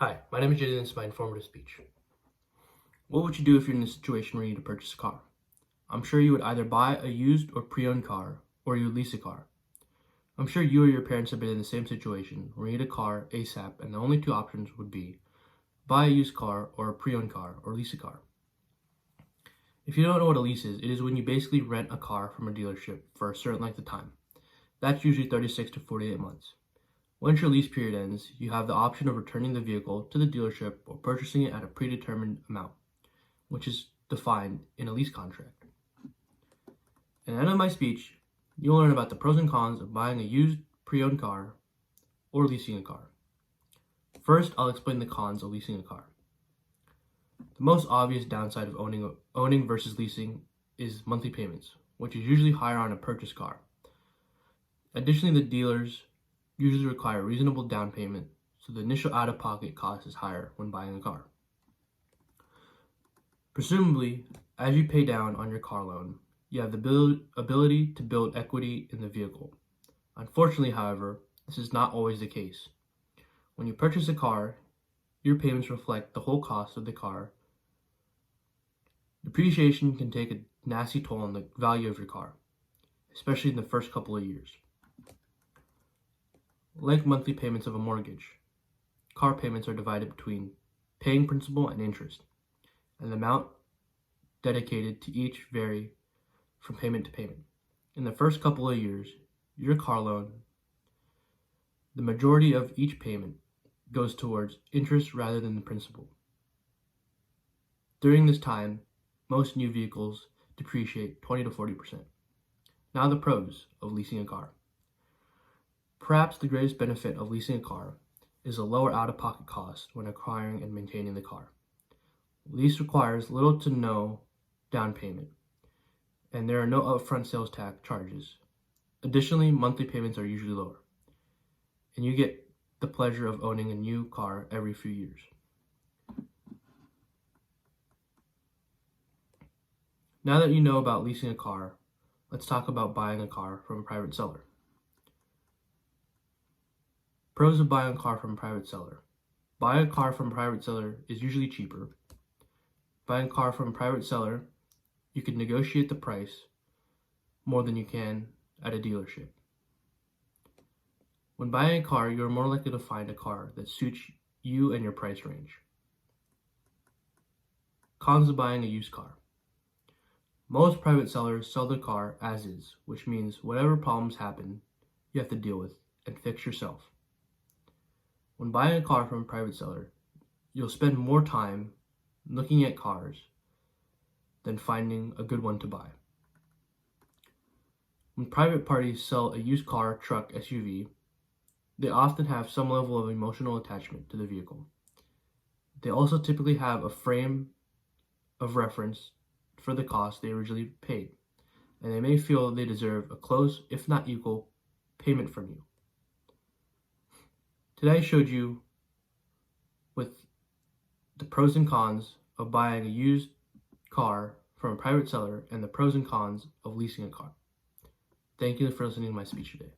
Hi, my name is Jaden and this is my informative speech. What would you do if you're in a situation where you need to purchase a car? I'm sure you would either buy a used or pre-owned car, or you would lease a car. I'm sure you or your parents have been in the same situation where you need a car ASAP and the only two options would be buy a used car or a pre-owned car or lease a car. If you don't know what a lease is, it is when you basically rent a car from a dealership for a certain length of time. That's usually 36 to 48 months. Once your lease period ends, you have the option of returning the vehicle to the dealership or purchasing it at a predetermined amount, which is defined in a lease contract. At the end of my speech, you'll learn about the pros and cons of buying a used pre-owned car or leasing a car. First, I'll explain the cons of leasing a car. The most obvious downside of owning versus leasing is monthly payments, which is usually higher on a purchased car. Additionally, the dealers usually require a reasonable down payment, so the initial out-of-pocket cost is higher when buying a car. Presumably, as you pay down on your car loan, you have the ability to build equity in the vehicle. Unfortunately, however, this is not always the case. When you purchase a car, your payments reflect the whole cost of the car. Depreciation can take a nasty toll on the value of your car, especially in the first couple of years. Like monthly payments of a mortgage, car payments are divided between paying principal and interest, and the amount dedicated to each vary from payment to payment. In the first couple of years, your car loan, the majority of each payment goes towards interest rather than the principal. During this time, most new vehicles depreciate 20 to 40%. Now the pros of leasing a car. Perhaps the greatest benefit of leasing a car is a lower out-of-pocket cost when acquiring and maintaining the car. Lease requires little to no down payment, and there are no upfront sales tax charges. Additionally, monthly payments are usually lower, and you get the pleasure of owning a new car every few years. Now that you know about leasing a car, let's talk about buying a car from a private seller. Pros of buying a car from a private seller. Buying a car from a private seller is usually cheaper. Buying a car from a private seller, you can negotiate the price more than you can at a dealership. When buying a car, you are more likely to find a car that suits you and your price range. Cons of buying a used car. Most private sellers sell their car as is, which means whatever problems happen, you have to deal with and fix yourself. When buying a car from a private seller, you'll spend more time looking at cars than finding a good one to buy. When private parties sell a used car, truck, SUV, they often have some level of emotional attachment to the vehicle. They also typically have a frame of reference for the cost they originally paid, and they may feel they deserve a close, if not equal, payment from you. Today I showed you with the pros and cons of buying a used car from a private seller and the pros and cons of leasing a car. Thank you for listening to my speech today.